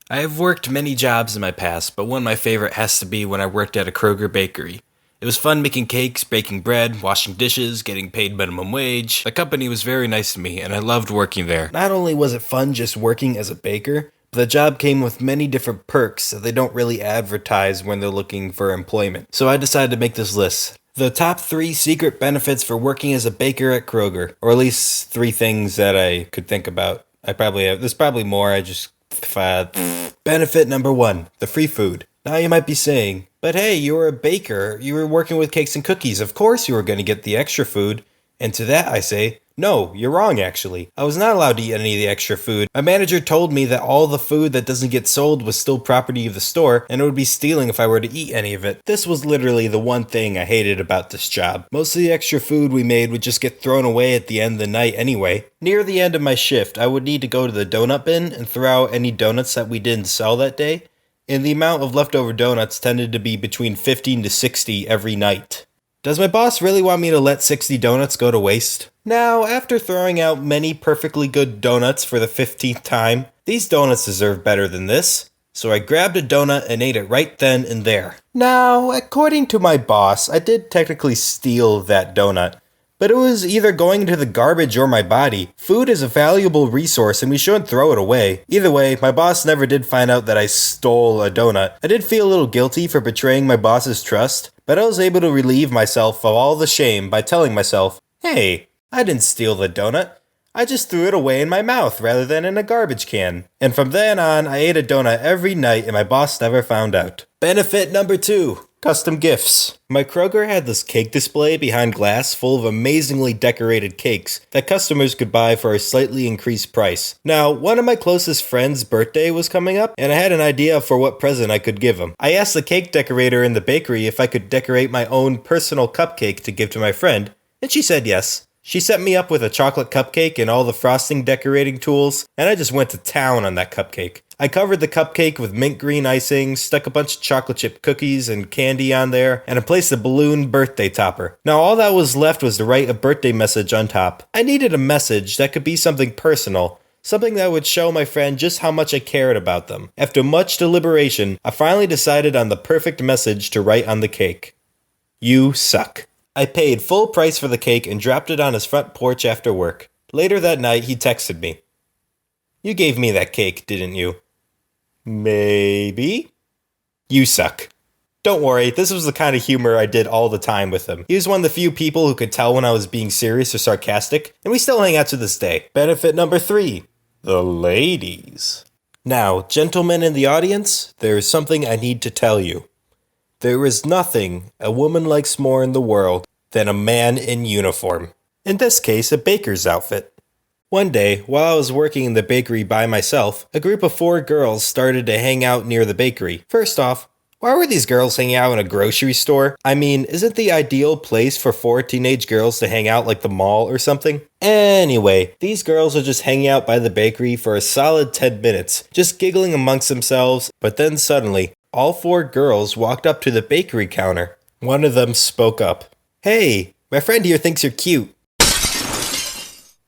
I've worked many jobs in my past, but one of my favorite has to be when I worked at a Kroger bakery. It was fun making cakes, baking bread, washing dishes, getting paid minimum wage. The company was very nice to me, and I loved working there. Not only was it fun just working as a baker, but the job came with many different perks that they don't really advertise when they're looking for employment. So I decided to make this list. The top 3 secret benefits for working as a baker at Kroger, or at least 3 things that I could think about. There's probably more, Benefit number 1, the free food. Now you might be saying, but hey, you were a baker, you were working with cakes and cookies, of course you were going to get the extra food. And to that I say, no, you're wrong actually. I was not allowed to eat any of the extra food. My manager told me that all the food that doesn't get sold was still property of the store, and it would be stealing if I were to eat any of it. This was literally the one thing I hated about this job. Most of the extra food we made would just get thrown away at the end of the night anyway. Near the end of my shift, I would need to go to the donut bin and throw out any donuts that we didn't sell that day, and the amount of leftover donuts tended to be between 15 to 60 every night. Does my boss really want me to let 60 donuts go to waste? Now, after throwing out many perfectly good donuts for the 15th time, these donuts deserve better than this, so I grabbed a donut and ate it right then and there. Now, according to my boss, I did technically steal that donut, but it was either going into the garbage or my body. Food is a valuable resource and we shouldn't throw it away. Either way, my boss never did find out that I stole a donut. I did feel a little guilty for betraying my boss's trust, but I was able to relieve myself of all the shame by telling myself, hey, I didn't steal the donut. I just threw it away in my mouth rather than in a garbage can. And from then on, I ate a donut every night and my boss never found out. Benefit number 2. Custom gifts. My Kroger had this cake display behind glass full of amazingly decorated cakes that customers could buy for a slightly increased price. Now, one of my closest friends' birthday was coming up, and I had an idea for what present I could give him. I asked the cake decorator in the bakery if I could decorate my own personal cupcake to give to my friend, and she said yes. She set me up with a chocolate cupcake and all the frosting decorating tools, and I just went to town on that cupcake. I covered the cupcake with mint green icing, stuck a bunch of chocolate chip cookies and candy on there, and I placed a balloon birthday topper. Now all that was left was to write a birthday message on top. I needed a message that could be something personal, something that would show my friend just how much I cared about them. After much deliberation, I finally decided on the perfect message to write on the cake. You suck. I paid full price for the cake and dropped it on his front porch after work. Later that night, he texted me. You gave me that cake, didn't you? Maybe. You suck. Don't worry, this was the kind of humor I did all the time with him. He was one of the few people who could tell when I was being serious or sarcastic, and we still hang out to this day. Benefit number 3. The ladies. Now, gentlemen in the audience, there is something I need to tell you. There is nothing a woman likes more in the world than a man in uniform. In this case, a baker's outfit. One day, while I was working in the bakery by myself, a group of 4 girls started to hang out near the bakery. First off, why were these girls hanging out in a grocery store? I mean, isn't the ideal place for 4 teenage girls to hang out like the mall or something? Anyway, these girls are just hanging out by the bakery for a solid 10 minutes, just giggling amongst themselves, but then suddenly, all 4 girls walked up to the bakery counter. One of them spoke up. Hey, my friend here thinks you're cute.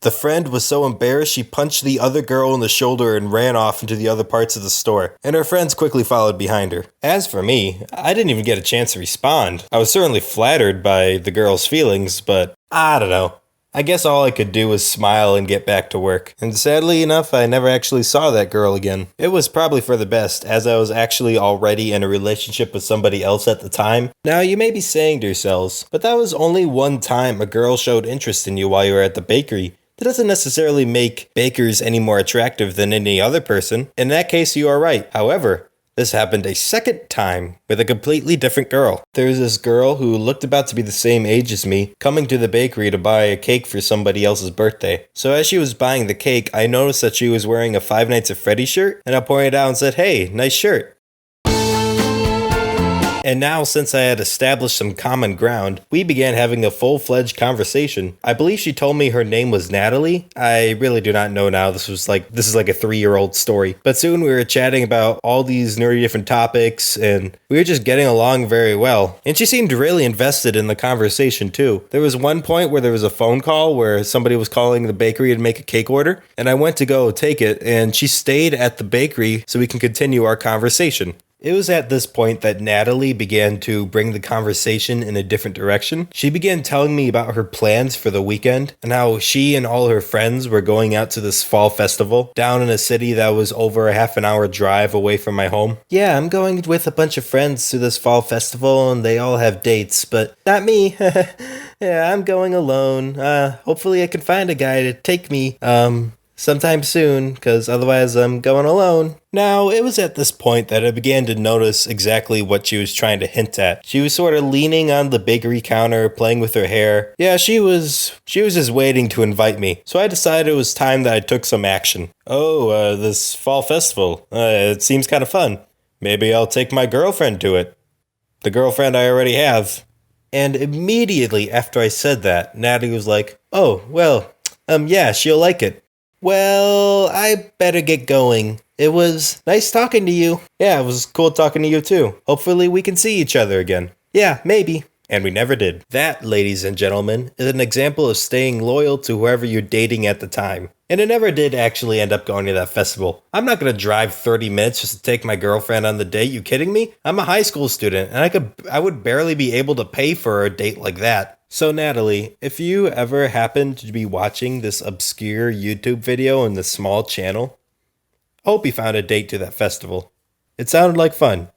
The friend was so embarrassed she punched the other girl in the shoulder and ran off into the other parts of the store, and her friends quickly followed behind her. As for me, I didn't even get a chance to respond. I was certainly flattered by the girl's feelings, but I don't know. I guess all I could do was smile and get back to work. And sadly enough, I never actually saw that girl again. It was probably for the best, as I was actually already in a relationship with somebody else at the time. Now, you may be saying to yourselves, but that was only one time a girl showed interest in you while you were at the bakery. That doesn't necessarily make bakers any more attractive than any other person. In that case, you are right. However, this happened a second time with a completely different girl. There was this girl who looked about to be the same age as me, coming to the bakery to buy a cake for somebody else's birthday. So as she was buying the cake, I noticed that she was wearing a Five Nights at Freddy's shirt, and I pointed out and said, "Hey, nice shirt." And now, since I had established some common ground, we began having a full-fledged conversation. I believe she told me her name was Natalie. I really do not know now. This is like a 3-year-old story. But soon we were chatting about all these nerdy different topics, and we were just getting along very well. And she seemed really invested in the conversation too. There was one point where there was a phone call where somebody was calling the bakery to make a cake order, and I went to go take it, and she stayed at the bakery so we can continue our conversation. It was at this point that Natalie began to bring the conversation in a different direction. She began telling me about her plans for the weekend and how she and all her friends were going out to this fall festival down in a city that was over a half an hour drive away from my home. Yeah, I'm going with a bunch of friends to this fall festival and they all have dates, but not me. Yeah, I'm going alone. Hopefully I can find a guy to take me, sometime soon, because otherwise I'm going alone. Now, it was at this point that I began to notice exactly what she was trying to hint at. She was sort of leaning on the bakery counter, playing with her hair. Yeah, she was just waiting to invite me. So I decided it was time that I took some action. Oh, this fall festival. It seems kind of fun. Maybe I'll take my girlfriend to it. The girlfriend I already have. And immediately after I said that, Natalie was like, oh, well, yeah, she'll like it. Well, I better get going. It was nice talking to you. Yeah, it was cool talking to you too. Hopefully we can see each other again. Yeah, maybe. And we never did. That, ladies and gentlemen, is an example of staying loyal to whoever you're dating at the time. And it never did actually end up going to that festival. I'm not going to drive 30 minutes just to take my girlfriend on the date. You kidding me? I'm a high school student and I would barely be able to pay for a date like that. So Natalie, if you ever happen to be watching this obscure YouTube video in this small channel, I hope you found a date to that festival. It sounded like fun.